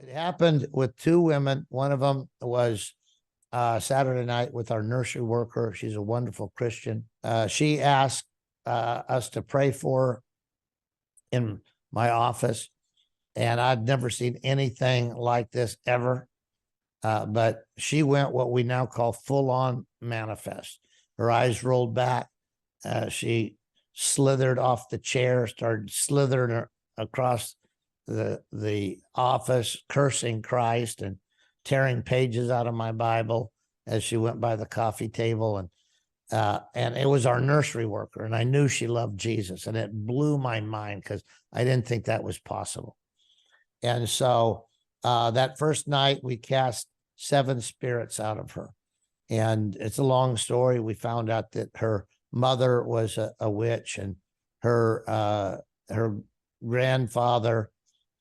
It happened with two women. One of them was Saturday night with our nursery worker. She's a wonderful Christian. She asked us to pray for her in my office, and I'd never seen anything like this ever. But she went what we now call full-on manifest. Her eyes rolled back. She slithered off the chair, started slithering across the office, cursing Christ and tearing pages out of my Bible as she went by the coffee table. And it was our nursery worker, and I knew she loved Jesus, and it blew my mind because I didn't think that was possible. And so that first night we cast 7 spirits out of her. And it's a long story. We found out that her mother was a witch, and her grandfather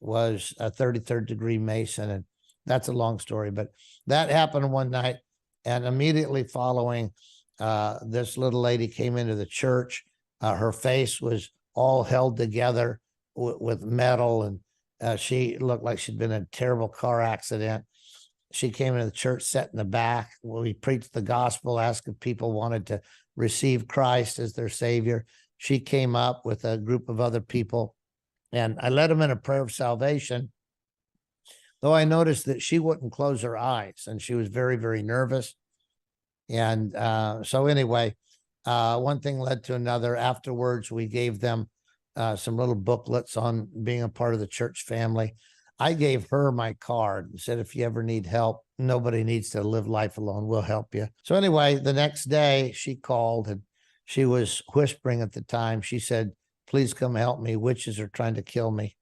was a 33rd degree Mason. And that's a long story, but that happened one night. And immediately following, this little lady came into the church. Her face was all held together with metal, and she looked like she'd been in a terrible car accident. She came into the church, sat in the back. We preached the gospel, asked if people wanted to receive Christ as their Savior. She came up with a group of other people, and I led them in a prayer of salvation, though I noticed that she wouldn't close her eyes, and she was very, very nervous. And so anyway, one thing led to another. Afterwards, we gave them some little booklets on being a part of the church family. I gave her my card and said, if you ever need help, nobody needs to live life alone. We'll help you. So anyway, the next day she called, and she was whispering at the time. She said, please come help me. Witches are trying to kill me.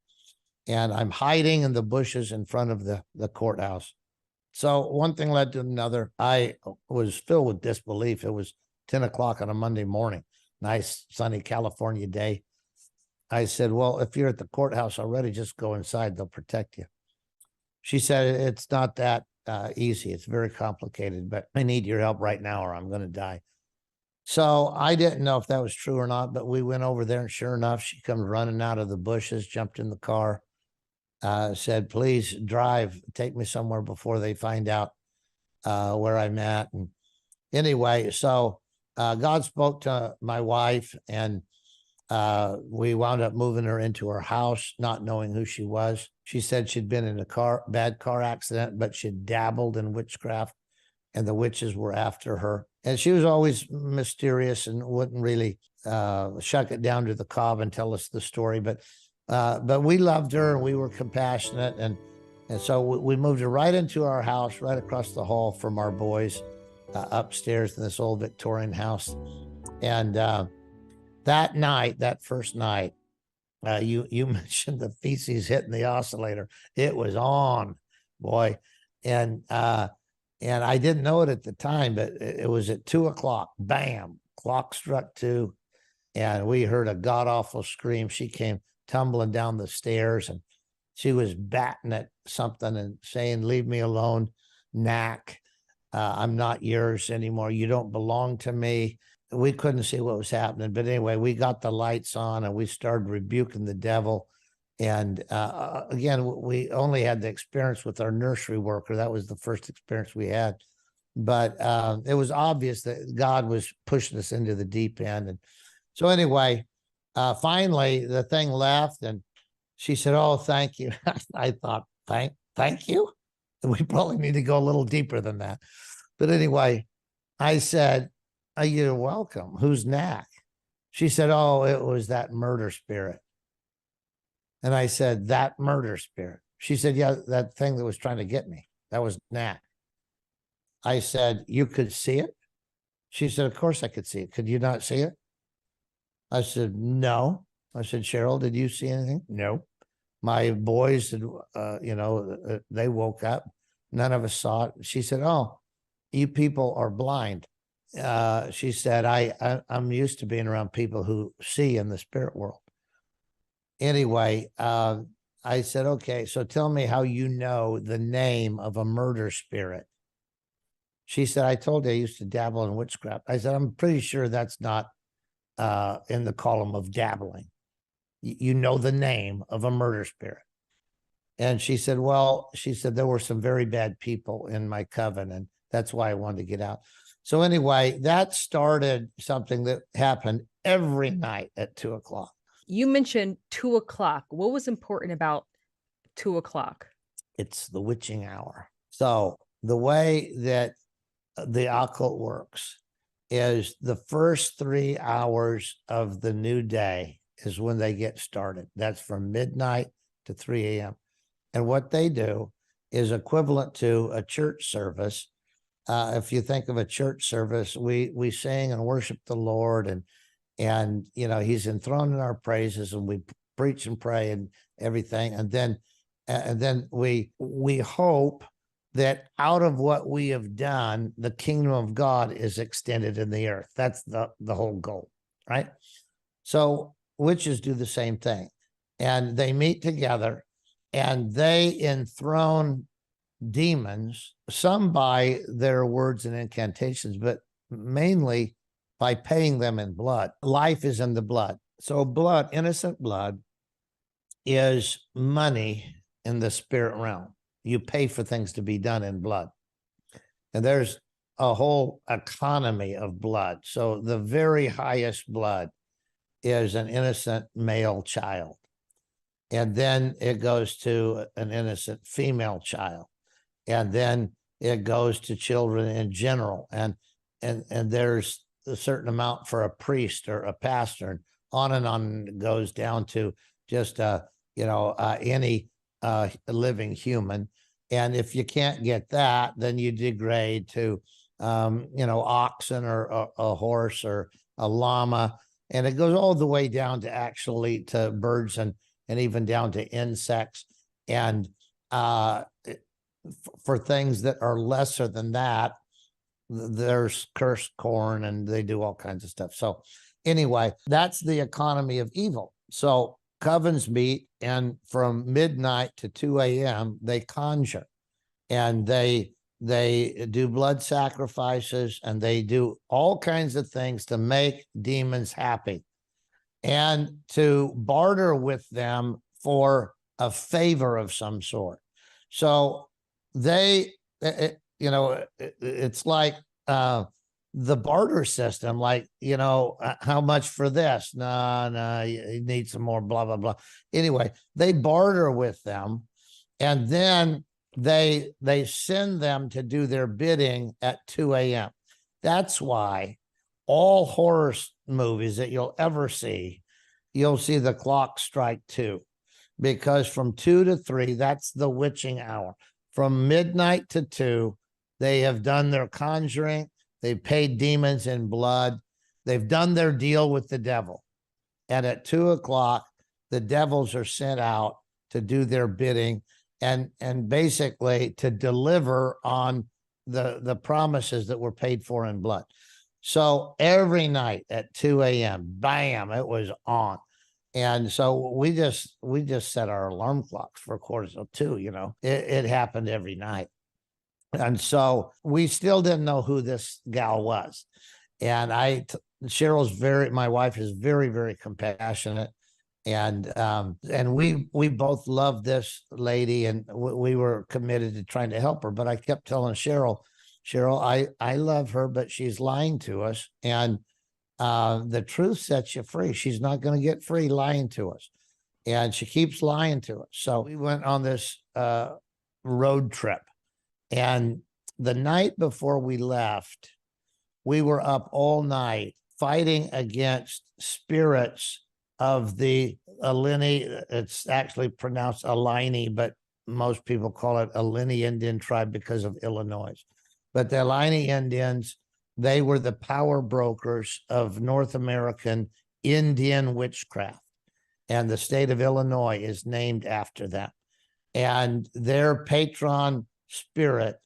And I'm hiding in the bushes in front of the courthouse. So one thing led to another. I was filled with disbelief. It was 10 o'clock on a Monday morning, nice sunny California day. I said, well, if you're at the courthouse already, just go inside. They'll protect you. She said, it's not that easy. It's very complicated, but I need your help right now or I'm going to die. So I didn't know if that was true or not, but we went over there, and sure enough, she comes running out of the bushes, jumped in the car, said, please drive, take me somewhere before they find out where I'm at. And anyway, so God spoke to my wife, and we wound up moving her into her house, not knowing who she was. She said she'd been in a bad car accident, but she'd dabbled in witchcraft, and the witches were after her. And she was always mysterious and wouldn't really shuck it down to the cob and tell us the story. But we loved her, and we were compassionate. And so we moved her right into our house, right across the hall from our boys, upstairs in this old Victorian house. And that night, that first night, you mentioned the feces hitting the oscillator. It was on, boy. And I didn't know it at the time, but it was at 2 o'clock. Bam, clock struck 2, and we heard a god-awful scream. She came tumbling down the stairs, and she was batting at something and saying, leave me alone, knack. I'm not yours anymore. You don't belong to me. We couldn't see what was happening. But anyway, we got the lights on, and we started rebuking the devil. And again, we only had the experience with our nursery worker. That was the first experience we had. But it was obvious that God was pushing us into the deep end. And so anyway, finally, the thing left, and she said, oh, thank you. I thought, thank you? We probably need to go a little deeper than that. But anyway, I said, you're welcome. Who's Knack? She said, oh, it was that murder spirit. And I said, that murder spirit? She said, yeah, that thing that was trying to get me. That was Knack. I said, you could see it? She said, of course I could see it. Could you not see it? I said, no. I said, Cheryl, did you see anything? No. My boys, they woke up. None of us saw it. She said, oh, you people are blind. She said, I'm used to being around people who see in the spirit world. Anyway, I said, okay, so tell me how you know the name of a murder spirit. She said, I told you I used to dabble in witchcraft. I said, I'm pretty sure that's not in the column of dabbling. You know the name of a murder spirit. And she said, well, she said, there were some very bad people in my coven, and that's why I wanted to get out. So anyway, that started something that happened every night at 2 o'clock. You mentioned 2 o'clock. What was important about 2 o'clock? It's the witching hour. So the way that the occult works is the first 3 hours of the new day is when they get started. That's from midnight to 3 a.m. And what they do is equivalent to a church service. If you think of a church service, we sing and worship the Lord, and you know, he's enthroned in our praises, and we preach and pray and everything. And then we hope that out of what we have done, the kingdom of God is extended in the earth. That's the whole goal, right? So witches do the same thing, and they meet together and they enthrone demons, some by their words and incantations, but mainly by paying them in blood. Life is in the blood. So blood, innocent blood, is money in the spirit realm. You pay for things to be done in blood. And there's a whole economy of blood. So the very highest blood is an innocent male child. And then it goes to an innocent female child. And then it goes to children in general. And there's a certain amount for a priest or a pastor, and on it goes down to just any living human. And if you can't get that, then you degrade to oxen or a horse or a llama, and it goes all the way down to actually to birds and even down to insects. And for things that are lesser than that, there's cursed corn, and they do all kinds of stuff. So anyway, that's the economy of evil. So covens meet, and from midnight to 2 a.m. they conjure, and they do blood sacrifices, and they do all kinds of things to make demons happy and to barter with them for a favor of some sort. So it's like the barter system, like, how much for this? No, you need some more, blah, blah, blah. Anyway, they barter with them, and then they send them to do their bidding at 2 a.m. That's why all horror movies that you'll ever see, you'll see the clock strike 2, because from 2 to 3, that's the witching hour. From midnight to 2, they have done their conjuring. They've paid demons in blood. They've done their deal with the devil. And at 2 o'clock, the devils are sent out to do their bidding and basically to deliver on the promises that were paid for in blood. So every night at 2 a.m., bam, it was on. And so we just set our alarm clocks for 1:45. It happened every night. And so we still didn't know who this gal was. And my wife is very, very compassionate. And we both loved this lady, and we were committed to trying to help her. But I kept telling Cheryl, I love her, but she's lying to us. And the truth sets you free. She's not going to get free lying to us. And she keeps lying to us. So we went on this road trip. And the night before we left, we were up all night fighting against spirits of the Alini. It's actually pronounced Alini, but most people call it Alini Indian tribe because of Illinois. But the Alini Indians, they were the power brokers of North American Indian witchcraft. And the state of Illinois is named after them. And their patron spirit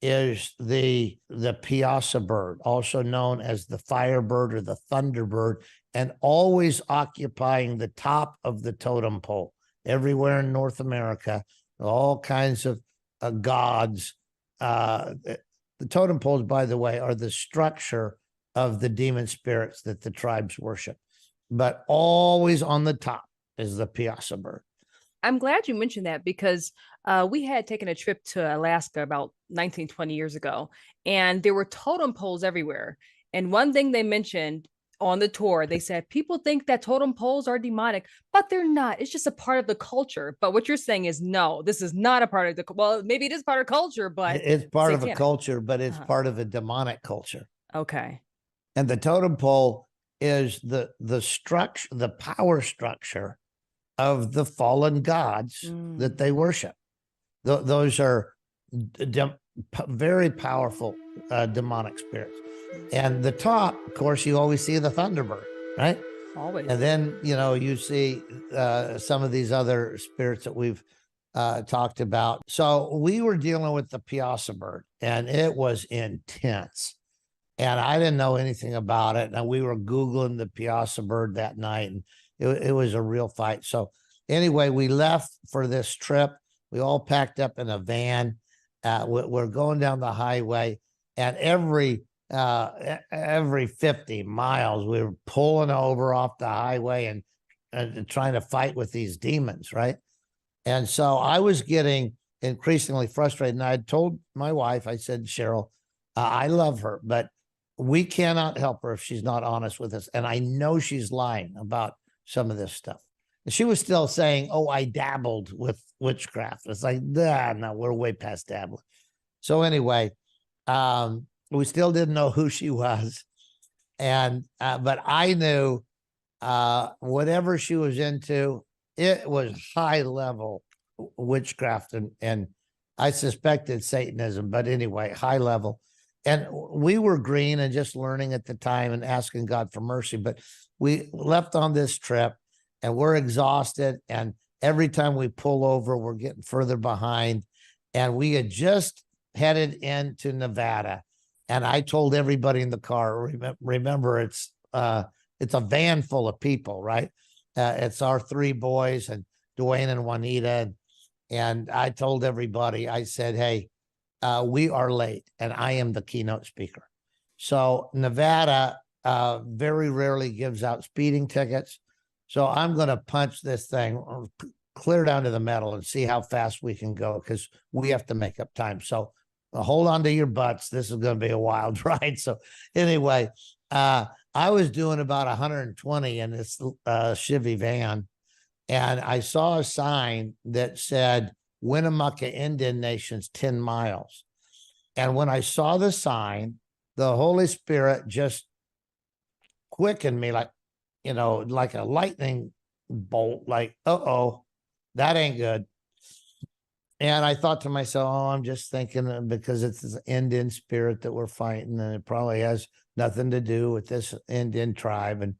is the piazza bird, also known as the firebird or the thunderbird, and always occupying the top of the totem pole. Everywhere in North America, all kinds of gods. The totem poles, by the way, are the structure of the demon spirits that the tribes worship. But always on the top is the piazza bird. I'm glad you mentioned that because we had taken a trip to Alaska about 19, 20 years ago, and there were totem poles everywhere. And one thing they mentioned on the tour, they said people think that totem poles are demonic, but they're not. It's just a part of the culture. But what you're saying is no, this is not a part of the, well, maybe it is part of culture, but It's part of a satanic. culture, but it's part of a demonic culture. Okay. And the totem pole is the structure, the power structure of the fallen gods that they worship. Those are very powerful demonic spirits. And the top, of course, you always see the Thunderbird, right? Always. And then, you know, you see some of these other spirits that we've talked about. So we were dealing with the Piazza bird, and it was intense. And I didn't know anything about it. And we were Googling the Piazza bird that night, and it was a real fight. So anyway, we left for this trip. We all packed up in a van. We're going down the highway, and every 50 miles, we were pulling over off the highway and trying to fight with these demons, right? And so I was getting increasingly frustrated. And I had told my wife, I said, Cheryl, I love her, but we cannot help her if she's not honest with us. And I know she's lying about some of this stuff. And she was still saying, oh, I dabbled with witchcraft. It's like, no, we're way past dabbling. So anyway, we still didn't know who she was. And, but I knew whatever she was into, it was high level witchcraft. And I suspected Satanism, but anyway, high level. And we were green and just learning at the time and asking God for mercy. But we left on this trip and we're exhausted. And every time we pull over, we're getting further behind. And we had just headed into Nevada. And I told everybody in the car, remember, it's a van full of people, right? It's our three boys and Dwayne and Juanita. And I told everybody, I said, hey, we are late, and I am the keynote speaker. So Nevada very rarely gives out speeding tickets. So I'm going to punch this thing clear down to the metal and see how fast we can go, because we have to make up time. So hold on to your butts. This is going to be a wild ride. So anyway, I was doing about 120 in this Chevy van, and I saw a sign that said Winnemucca Indian Nation's 10 miles. And when I saw the sign, the Holy Spirit just quickened me like, you know, like a lightning bolt, like, uh-oh, that ain't good. And I thought to myself, oh, I'm just thinking because it's this Indian spirit that we're fighting, and it probably has nothing to do with this Indian tribe. And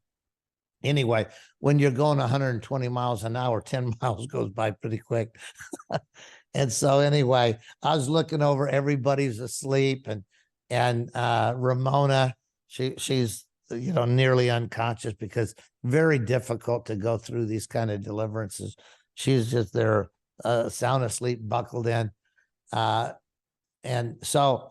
anyway, when you're going 120 miles an hour, 10 miles goes by pretty quick. And so anyway, I was looking over, everybody's asleep, and Ramona, she's, you know, nearly unconscious because very difficult to go through these kind of deliverances. She's just there, sound asleep, buckled in. And so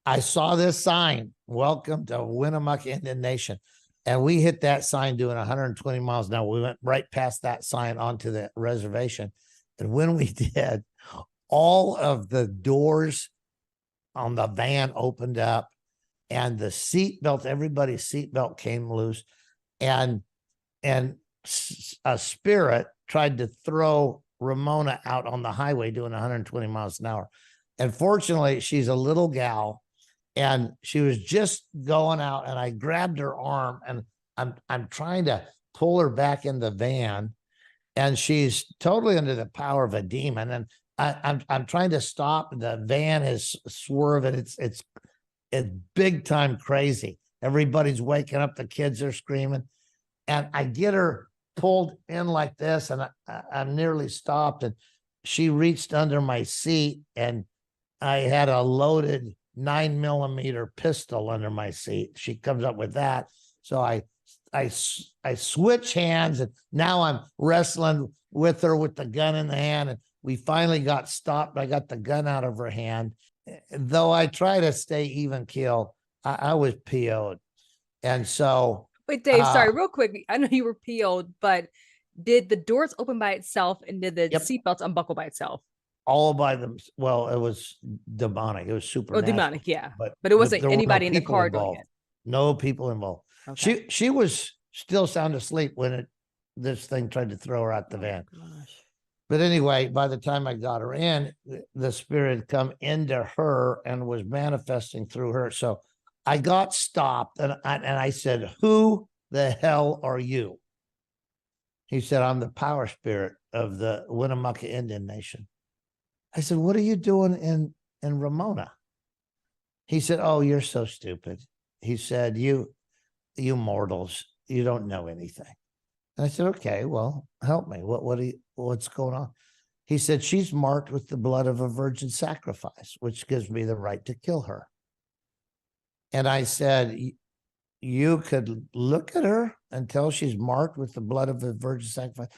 I saw this sign, welcome to Winnemucca Indian Nation. And we hit that sign doing 120 miles an hour. We went right past that sign onto the reservation. And when we did, all of the doors on the van opened up, and the seatbelt, everybody's seatbelt came loose, and a spirit tried to throw Ramona out on the highway doing 120 miles an hour. And fortunately, she's a little gal, and she was just going out, and I grabbed her arm, and I'm trying to pull her back in the van, and she's totally under the power of a demon. And I'm trying to stop. The van is swerving. It's big time crazy. Everybody's waking up. The kids are screaming, and I get her pulled in like this, and I'm nearly stopped. And she reached under my seat, and I had a loaded 9mm pistol under my seat. She comes up with that, so I switch hands, and now I'm wrestling with her with the gun in the hand, and we finally got stopped. I got the gun out of her hand. Though I try to stay even keel, I was PO'd. And so Wait, Dave, sorry, real quick. I know you were PO'd, but Did the doors open by itself, and did the Yep. seatbelts unbuckle by itself? All by them. Well, it was demonic. It was Oh, supernatural. demonic, yeah. But it wasn't there were no anybody in the people car doing involved. it. No people involved. Okay. She was still sound asleep when this thing tried to throw her out the van. Gosh. But anyway, by the time I got her in, the spirit had come into her and was manifesting through her. So I got stopped, and I said, "Who the hell are you?" He said, "I'm the power spirit of the Winnemucca Indian Nation." I said, "What are you doing in Ramona?" He said, "Oh, you're so stupid." He said, you mortals, you don't know anything." And I said, "Okay, well, help me. What's going on?" He said, "She's marked with the blood of a virgin sacrifice, which gives me the right to kill her." And I said, "You could look at her and tell she's marked with the blood of a virgin sacrifice."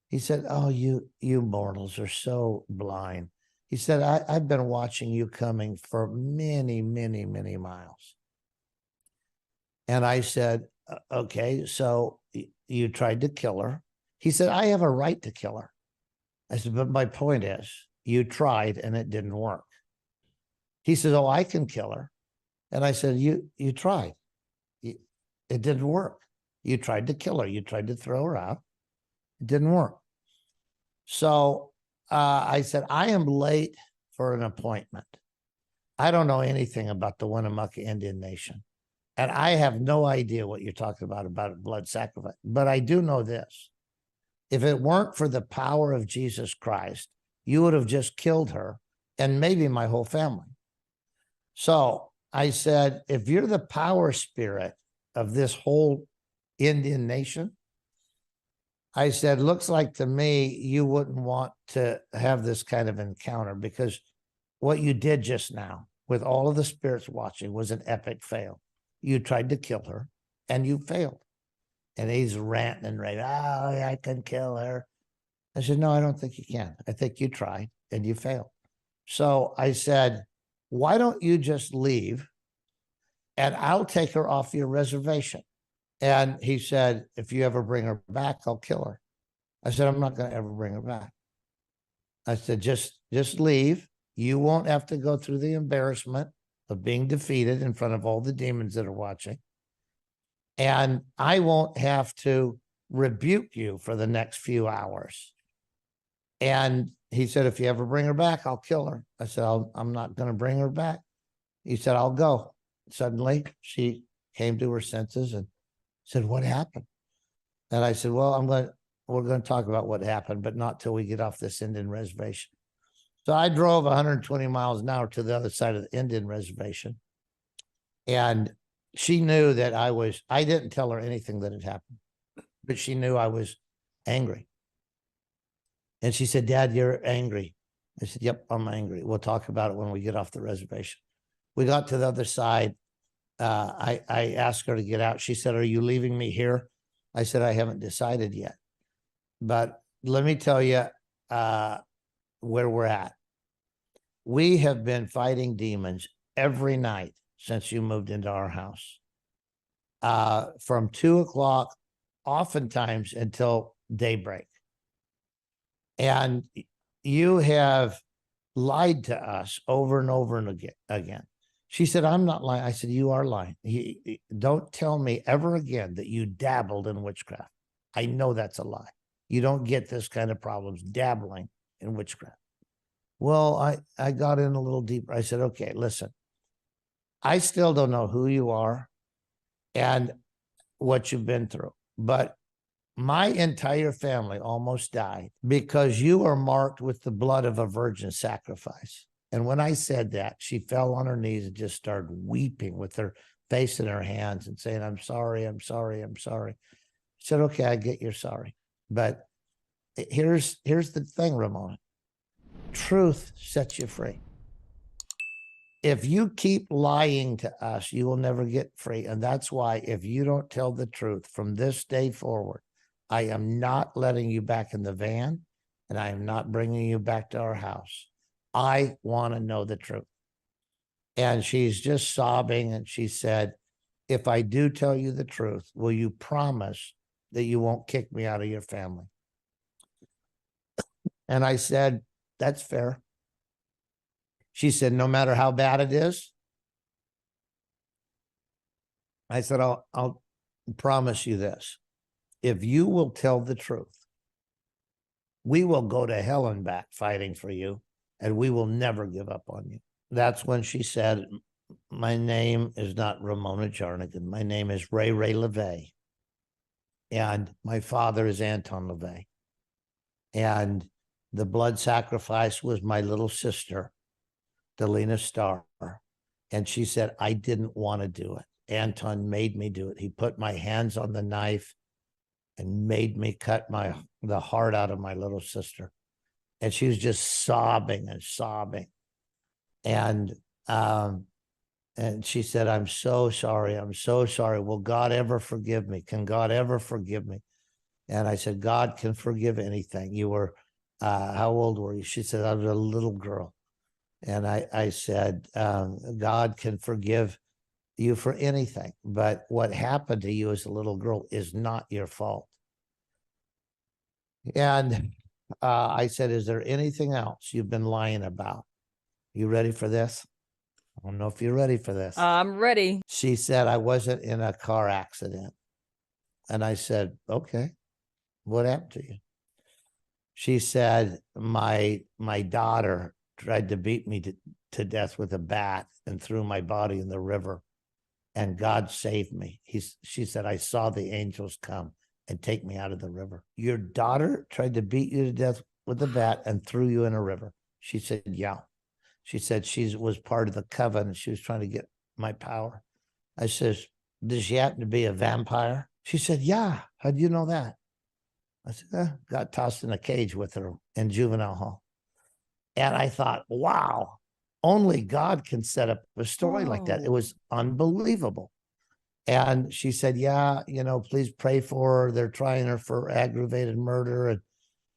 He said, "Oh, you mortals are so blind." He said, I've been watching you coming for many, many, many miles." And I said, "Okay, so you tried to kill her." He said, "I have a right to kill her." I said, "But my point is, you tried and it didn't work." He said, "Oh, I can kill her." And I said, you tried. It didn't work. You tried to kill her. You tried to throw her out. It didn't work. So I said, "I am late for an appointment. I don't know anything about the Winnemucca Indian Nation. And I have no idea what you're talking about blood sacrifice. But I do know this. If it weren't for the power of Jesus Christ, you would have just killed her and maybe my whole family." So I said, "If you're the power spirit of this whole Indian nation," I said, "looks like to me you wouldn't want to have this kind of encounter, because what you did just now with all of the spirits watching was an epic fail. You tried to kill her and you failed." And he's ranting and raving, "Oh, I can kill her." I said, "No, I don't think you can. I think you tried and you failed." So I said, "Why don't you just leave and I'll take her off your reservation?" And he said, "If you ever bring her back, I'll kill her." I said, "I'm not going to ever bring her back." I said, just leave. You won't have to go through the embarrassment of being defeated in front of all the demons that are watching. And I won't have to rebuke you for the next few hours." And he said, "If you ever bring her back, I'll kill her." I said, "I'm not going to bring her back." He said, "I'll go." Suddenly, she came to her senses and said, "What happened?" And I said, "Well, we're going to talk about what happened, but not till we get off this Indian reservation." So I drove 120 miles an hour to the other side of the Indian reservation. And she knew that I didn't tell her anything that had happened, but she knew I was angry. And she said, "Dad, you're angry." I said, "Yep, I'm angry. We'll talk about it when we get off the reservation." We got to the other side. I asked her to get out. She said, "Are you leaving me here?" I said, "I haven't decided yet. But let me tell you where we're at. We have been fighting demons every night since you moved into our house, from 2:00, oftentimes until daybreak. And you have lied to us over and over and again." She said, "I'm not lying." I said, "You are lying. Don't tell me ever again that you dabbled in witchcraft. I know that's a lie. You don't get this kind of problems dabbling in witchcraft." Well, I got in a little deeper. I said, "Okay, listen, I still don't know who you are and what you've been through, but my entire family almost died because you are marked with the blood of a virgin sacrifice." And when I said that, she fell on her knees and just started weeping with her face in her hands and saying, "I'm sorry, I'm sorry, I'm sorry." I said, "Okay, I get you're sorry. But here's the thing, Ramona. Truth sets you free. If you keep lying to us, you will never get free. And that's why if you don't tell the truth from this day forward, I am not letting you back in the van, and I am not bringing you back to our house. I want to know the truth." And she's just sobbing. And she said, "If I do tell you the truth, will you promise that you won't kick me out of your family?" And I said, that's fair. She said, no matter how bad it is. I said, I'll promise you this. If you will tell the truth, we will go to hell and back fighting for you, and we will never give up on you. That's when she said, my name is not Ramona Jarnigan. My name is Ray LeVay. And my father is Anton LeVay. And the blood sacrifice was my little sister, Delina Starr. And she said, I didn't want to do it. Anton made me do it. He put my hands on the knife and made me cut the heart out of my little sister. And she was just sobbing and sobbing. And she said, I'm so sorry. I'm so sorry. Will God ever forgive me? Can God ever forgive me? And I said, God can forgive anything. You were, how old were you? She said, I was a little girl. And I said, God can forgive you for anything, but what happened to you as a little girl is not your fault. And I said, is there anything else you've been lying about? You ready for this? I don't know if you're ready for this. I'm ready. She said, I wasn't in a car accident. And I said, okay, what happened to you? She said, my daughter tried to beat me to death with a bat and threw my body in the river. And God saved me. She said, I saw the angels come and take me out of the river. Your daughter tried to beat you to death with a bat and threw you in a river. She said, yeah. She said she was part of the covenant. She was trying to get my power. I says, does she happen to be a vampire? She said, yeah. How'd you know that? I said, got tossed in a cage with her in juvenile hall. And I thought, wow. Only God can set up a story like that. It was unbelievable. And she said, yeah, please pray for her. They're trying her for aggravated murder. And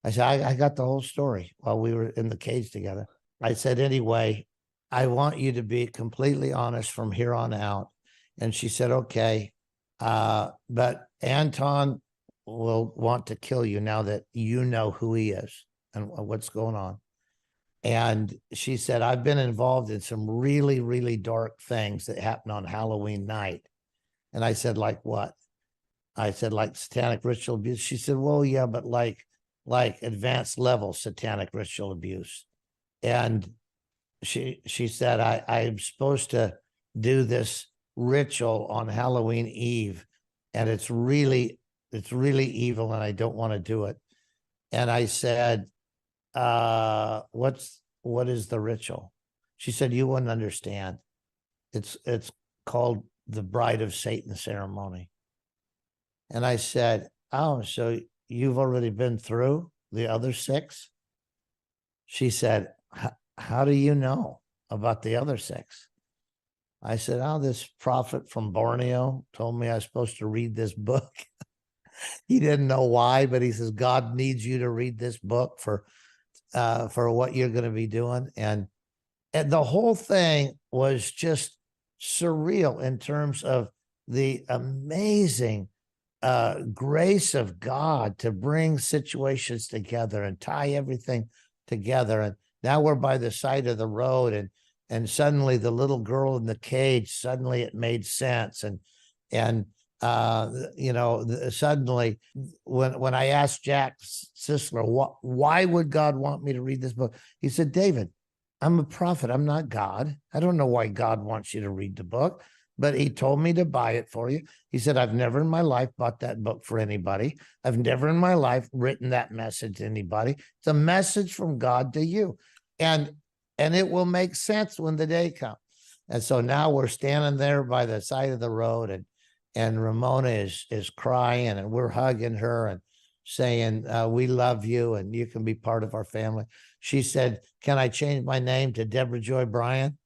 I said, I got the whole story while we were in the cage together. I said, anyway, I want you to be completely honest from here on out. And she said, okay, but Anton will want to kill you now that you know who he is and what's going on. And she said, I've been involved in some really, really dark things that happened on Halloween night. And I said, like what? I said, like satanic ritual abuse. She said, well, yeah, but like advanced level satanic ritual abuse. And she said, I'm supposed to do this ritual on Halloween Eve. And it's really evil and I don't want to do it. And I said, what is the ritual? She said, you wouldn't understand. It's called the Bride of Satan ceremony. And I said, oh, so you've already been through the other 6? She said, how do you know about the other 6? I said, oh, this prophet from Borneo told me I was supposed to read this book. He didn't know why, but he says, God needs you to read this book for what you're going to be doing. And the whole thing was just surreal in terms of the amazing grace of God to bring situations together and tie everything together. And now we're by the side of the road, and suddenly the little girl in the cage, suddenly it made sense. And suddenly when I asked Jack Sisler, why would God want me to read this book? He said, David, I'm a prophet. I'm not God. I don't know why God wants you to read the book, but he told me to buy it for you. He said, I've never in my life bought that book for anybody. I've never in my life written that message to anybody. It's a message from God to you. And it will make sense when the day comes. And so now we're standing there by the side of the road, and Ramona is crying, and we're hugging her and saying, we love you and you can be part of our family. She said, can I change my name to Deborah Joy Bryan?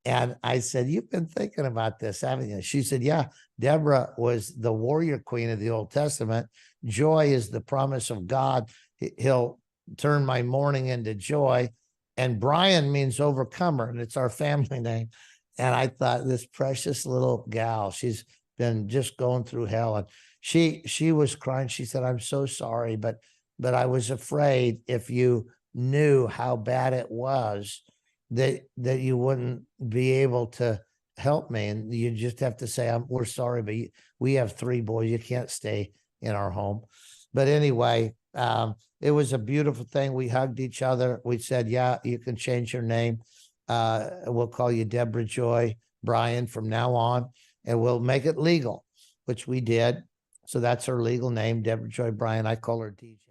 And I said, you've been thinking about this, haven't you? She said, yeah, Deborah was the warrior queen of the Old Testament. Joy is the promise of God. He'll turn my mourning into joy. And Bryan means overcomer, and it's our family name. And I thought, this precious little gal, she's been just going through hell. And she was crying. She said, I'm so sorry, but I was afraid if you knew how bad it was, that you wouldn't be able to help me, and you just have to say, we're sorry, but we have 3 boys. You can't stay in our home. But anyway, it was a beautiful thing. We hugged each other. We said, yeah, you can change your name. We'll call you Deborah Joy Bryan from now on, and we'll make it legal, which we did. So that's her legal name, Deborah Joy Bryan. I call her DJ.